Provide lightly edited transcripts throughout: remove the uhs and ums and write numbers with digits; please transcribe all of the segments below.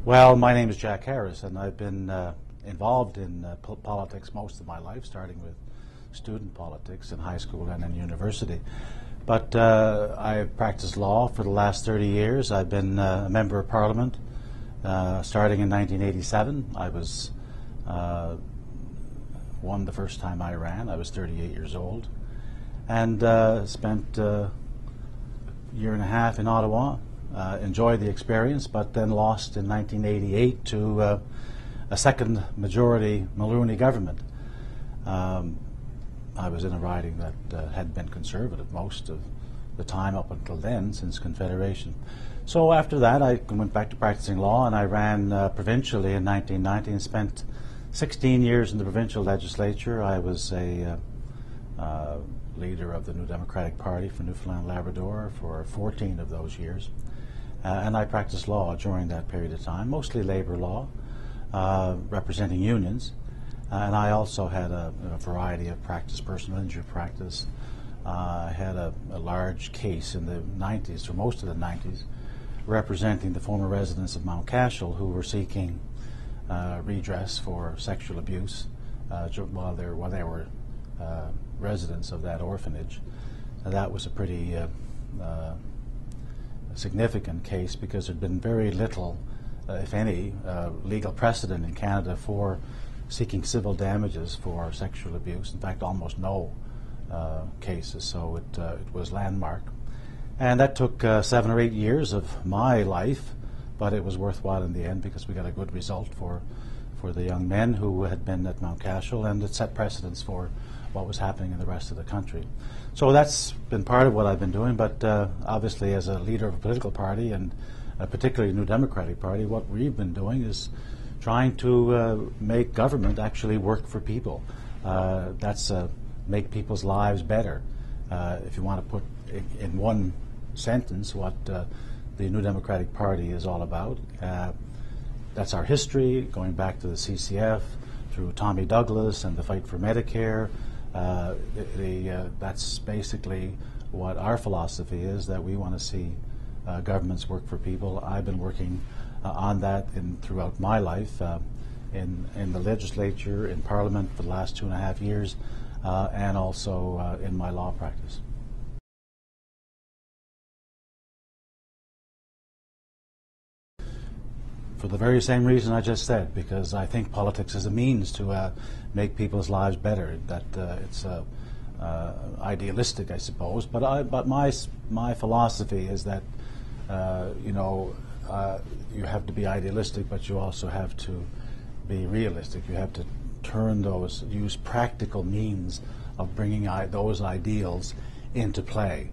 Well, my name is Jack Harris, and I've been involved in politics most of my life, starting with student politics in high school and in university. But I've practiced law for the last 30 years. I've been a member of Parliament starting in 1987. I was won the first time I ran. I was 38 years old, and spent a year and a half in Ottawa. Enjoyed the experience, but then lost in 1988 to a second majority Mulroney government. I was in a riding that had been conservative most of the time up until then, since Confederation. So after that, I went back to practicing law, and I ran provincially in 1990 and spent 16 years in the provincial legislature. I was a leader of the New Democratic Party for Newfoundland and Labrador for 14 of those years. And I practiced law during that period of time, mostly labor law, representing unions. And I also had a variety of practice, personal injury practice. I had a large case in the 90s, for most of the 90s, representing the former residents of Mount Cashel who were seeking redress for sexual abuse while they were residents of that orphanage. That was a pretty significant case because there'd been very little, if any, legal precedent in Canada for seeking civil damages for sexual abuse. In fact, almost no cases, so it was landmark. And that took 7 or 8 years of my life, but it was worthwhile in the end because we got a good result for the young men who had been at Mount Cashel, and it set precedents for what was happening in the rest of the country. So that's been part of what I've been doing, but obviously as a leader of a political party, and particularly a New Democratic Party, what we've been doing is trying to make government actually work for people. That's make people's lives better. If you want to put in one sentence what the New Democratic Party is all about, that's our history, going back to the CCF, through Tommy Douglas and the fight for Medicare. That's basically what our philosophy is, that we want to see governments work for people. I've been working on that throughout my life in the legislature, in Parliament for the last 2.5 years, and also in my law practice. For the very same reason I just said, because I think politics is a means to make people's lives better. That it's idealistic, I suppose. But my philosophy is that you have to be idealistic, but you also have to be realistic. You have to use practical means of bringing those ideals into play,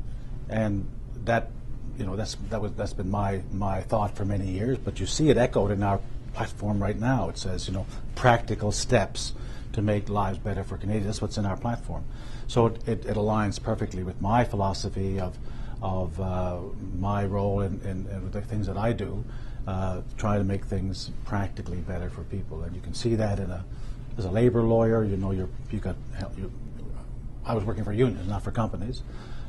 and that's been my thought for many years. But you see it echoed in our platform right now. It says, practical steps to make lives better for Canadians. That's what's in our platform. So it aligns perfectly with my philosophy of my role in the things that I do, try to make things practically better for people. And you can see that as a labor lawyer. I was working for unions, not for companies.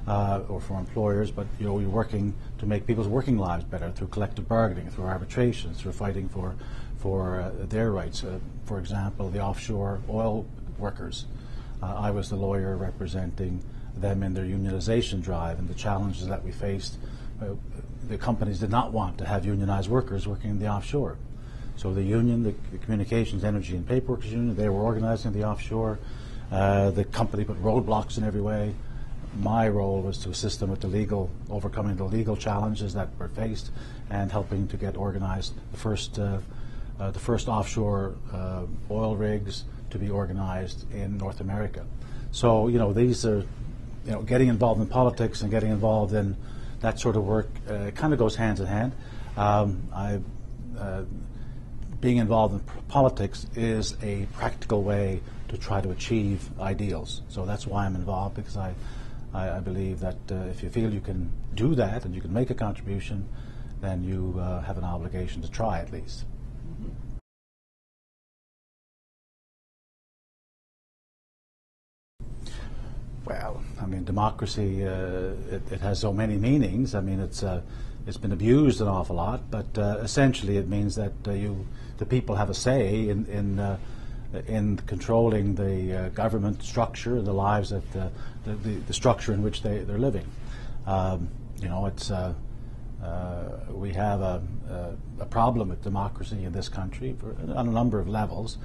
Or for employers, but you're working to make people's working lives better through collective bargaining, through arbitration, through fighting for their rights. For example, the offshore oil workers. I was the lawyer representing them in their unionization drive and the challenges that we faced. The companies did not want to have unionized workers working in the offshore. So the union, the Communications, Energy and Paperworkers Union, they were organizing the offshore. The company put roadblocks in every way. My role was to assist them with overcoming the legal challenges that were faced, and helping to get organized the first offshore oil rigs to be organized in North America. So these are, getting involved in politics and getting involved in that sort of work kind of goes hand in hand. Being involved in politics is a practical way to try to achieve ideals. So that's why I'm involved, because I believe that if you feel you can do that and you can make a contribution, then you have an obligation to try at least. Well, I mean, democracy, it has so many meanings. I mean, it's it's been abused an awful lot, but essentially it means that the people have a say in controlling the government structure, the lives that the structure in which they're living. It's we have a problem with democracy in this country on a number of levels.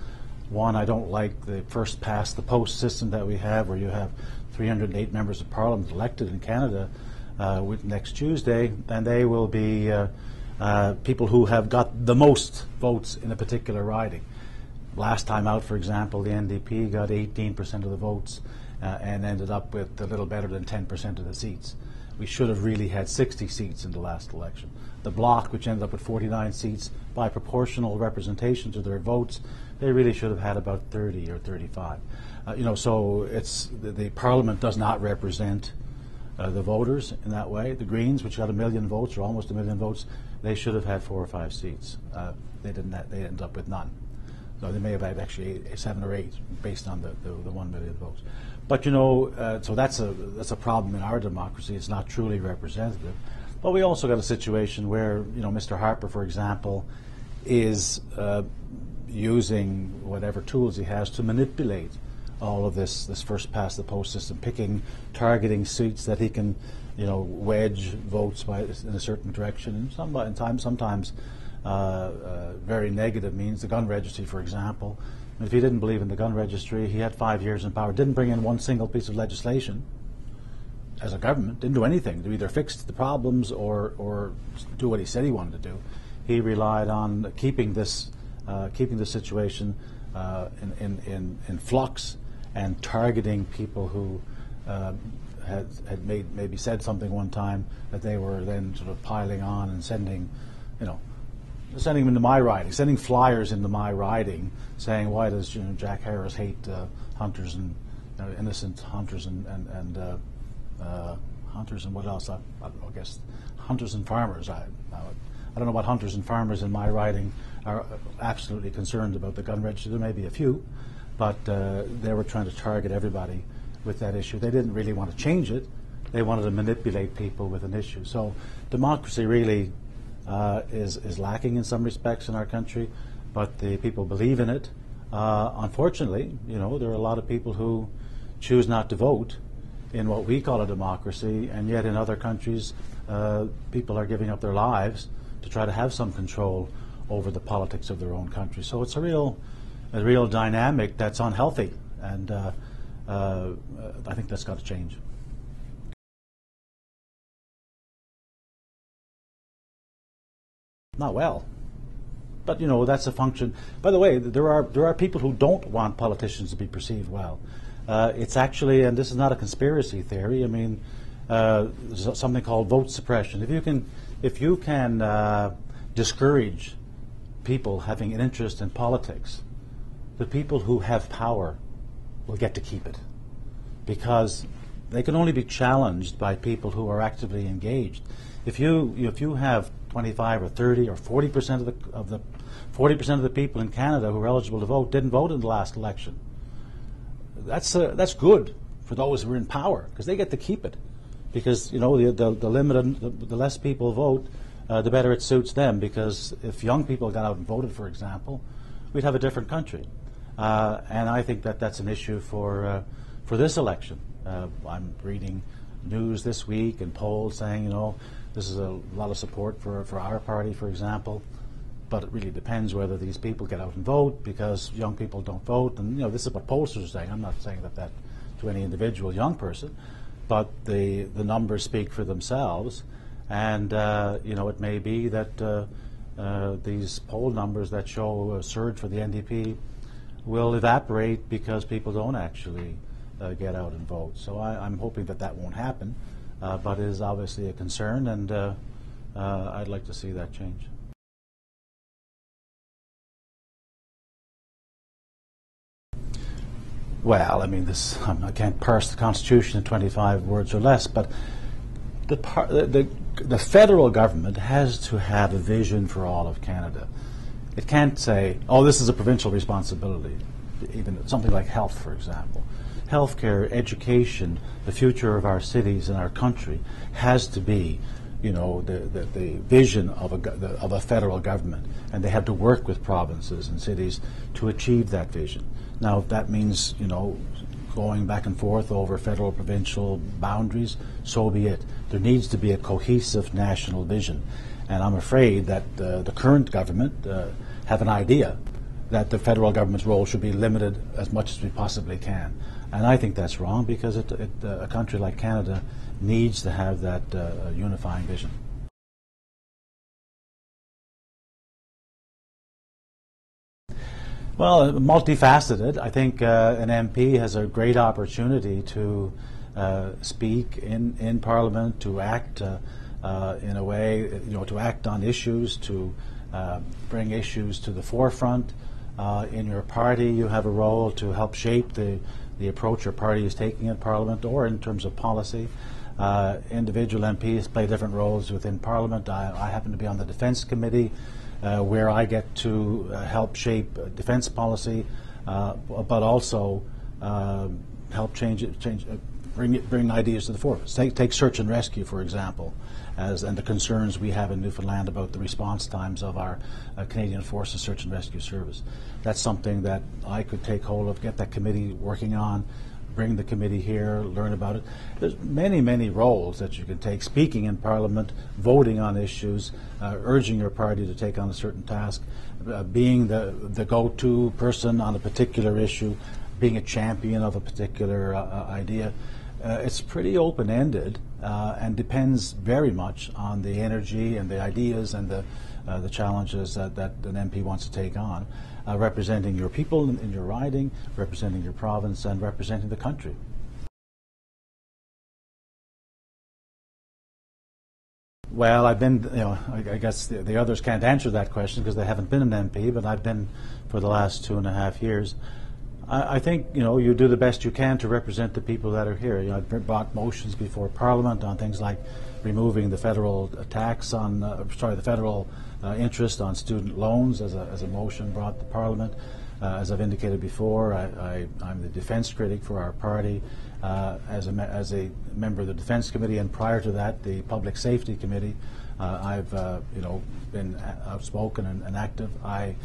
One, I don't like the first past the post system that we have, where you have 308 members of Parliament elected in Canada with next Tuesday, and they will be people who have got the most votes in a particular riding. Last time out, for example, the NDP got 18% of the votes and ended up with a little better than 10% of the seats. We should have really had 60 seats in the last election. The Bloc, which ended up with 49 seats, by proportional representation to their votes, they really should have had about 30 or 35. So it's the Parliament does not represent the voters in that way. The Greens, which got 1 million votes or almost 1 million votes, they should have had 4 or 5 seats. They didn't. They ended up with none. So they may have had actually 7 or 8 based on the 1 million votes. But so that's a problem in our democracy. It's not truly representative. But we also got a situation where Mr. Harper, for example, is using whatever tools he has to manipulate all of this first past the post system, targeting seats that he can wedge votes in a certain direction, and sometimes very negative means. The gun registry, for example. If he didn't believe in the gun registry, he had 5 years in power, didn't bring in one single piece of legislation as a government, didn't do anything to either fix the problems or do what he said he wanted to do. He relied on keeping this situation in flux and targeting people who had maybe said something one time that they were then sort of piling on and sending them into my riding, sending flyers into my riding, saying, "Why does Jack Harris hate hunters and innocent hunters and hunters and what else? I don't know. I guess hunters and farmers. I don't know what hunters and farmers in my riding are absolutely concerned about the gun registry. There may be a few, but they were trying to target everybody with that issue. They didn't really want to change it. They wanted to manipulate people with an issue. So democracy really is lacking in some respects in our country, but the people believe in it. Unfortunately, there are a lot of people who choose not to vote in what we call a democracy, and yet in other countries, people are giving up their lives to try to have some control over the politics of their own country. So it's a real dynamic that's unhealthy, and I think that's got to change. Not well. But that's a function. By the way, there are people who don't want politicians to be perceived well. It's actually, and this is not a conspiracy theory. I mean, there's something called vote suppression. If you can discourage people having an interest in politics, the people who have power will get to keep it, because they can only be challenged by people who are actively engaged. If you have 25 or 30 or 40% of the 40% of the people in Canada who are eligible to vote didn't vote in the last election, that's good for those who are in power, because they get to keep it. Because the less people vote, the better it suits them. Because if young people got out and voted, for example, we'd have a different country. And I think that's an issue for this election. I'm reading news this week and polls saying this is a lot of support for our party, for example. But it really depends whether these people get out and vote, because young people don't vote. And this is what pollsters are saying. I'm not saying that to any individual young person, but the numbers speak for themselves. And it may be that these poll numbers that show a surge for the NDP will evaporate because people don't actually get out and vote. So I'm hoping that won't happen, but it is obviously a concern, and I'd like to see that change. Well, I mean, I can't parse the Constitution in 25 words or less, but the federal government has to have a vision for all of Canada. It can't say, "Oh, this is a provincial responsibility." Even something like health, for example. Healthcare, education, the future of our cities and our country has to be you know, the vision of a federal government, and they have to work with provinces and cities to achieve that vision. Now, if that means, you know, going back and forth over federal provincial boundaries, so be it. There needs to be a cohesive national vision, and I'm afraid that the current government have an idea that the federal government's role should be limited as much as we possibly can. And I think that's wrong, because a country like Canada needs to have that unifying vision. Well, multifaceted. I think an MP has a great opportunity to speak in Parliament, to act in a way, you know, to act on issues, to bring issues to the forefront. In your party, you have a role to help shape the approach your party is taking in Parliament, or in terms of policy. Individual MPs play different roles within Parliament. I happen to be on the Defence Committee, where I get to help shape defence policy, but also help bring ideas to the fore. Take search and rescue, for example, and the concerns we have in Newfoundland about the response times of our Canadian Forces Search and Rescue Service. That's something that I could take hold of, get that committee working on, bring the committee here, learn about it. There's many, many roles that you can take: speaking in Parliament, voting on issues, urging your party to take on a certain task, being the go-to person on a particular issue, being a champion of a particular idea. It's pretty open-ended and depends very much on the energy and the ideas and the challenges that an MP wants to take on, representing your people in your riding, representing your province, and representing the country. Well, I've been, you know, I guess the others can't answer that question because they haven't been an MP, but I've been for the last 2.5 years. I think, you know, you do the best you can to represent the people that are here. You know, I've brought motions before Parliament on things like removing the federal tax on, the federal interest on student loans as a motion brought to Parliament. As I've indicated before, I'm the defence critic for our party. As a member of the Defence Committee, and prior to that, the Public Safety Committee, I've you know, been outspoken and active. I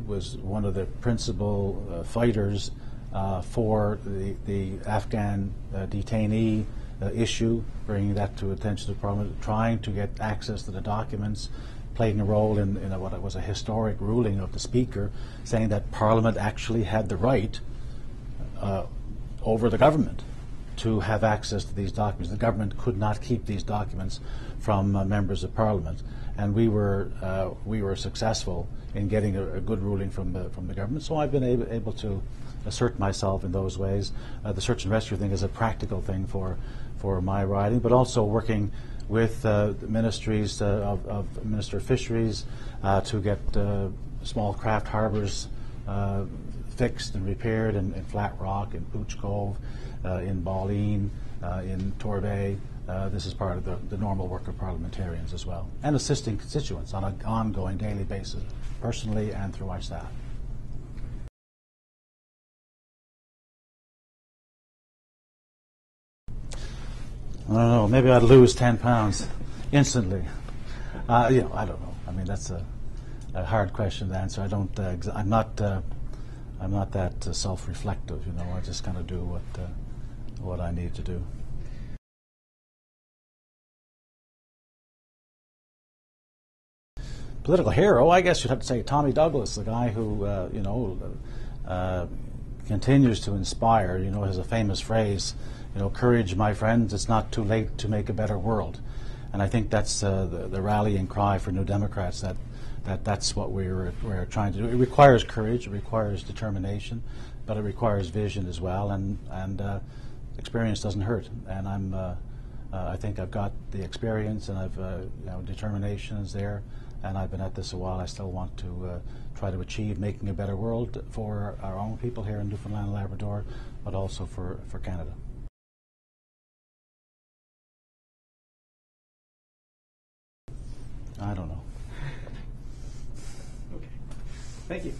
was one of the principal fighters for the Afghan detainee issue, bringing that to attention to Parliament, trying to get access to the documents, playing a role in what was a historic ruling of the Speaker, saying that Parliament actually had the right over the government to have access to these documents. The government could not keep these documents from members of Parliament, and we were successful in getting a good ruling from the government. So I've been able to assert myself in those ways. The search and rescue thing is a practical thing for my riding, but also working with the ministries of Minister of Fisheries to get small craft harbours fixed and repaired in Flat Rock, in Pooch Cove, in Balleen, in Torbay. This is part of the normal work of parliamentarians as well, and assisting constituents on an ongoing daily basis, personally and through our staff. I don't know. Maybe I'd lose 10 pounds instantly. You know, I don't know. I mean, that's a hard question to answer. I don't. I'm not that self-reflective. You know, I just kind of do what I need to do. Political hero, I guess you'd have to say Tommy Douglas, the guy who you know, continues to inspire. You know, has a famous phrase, you know, "Courage, my friends, it's not too late to make a better world." And I think that's the rallying cry for New Democrats, that's what we're trying to do. It requires courage, it requires determination, but it requires vision as well, and experience doesn't hurt. And I think I've got the experience, and I've you know, determination is there, and I've been at this a while. I still want to try to achieve making a better world for our own people here in Newfoundland and Labrador, but also for Canada. I don't know. Okay. Thank you.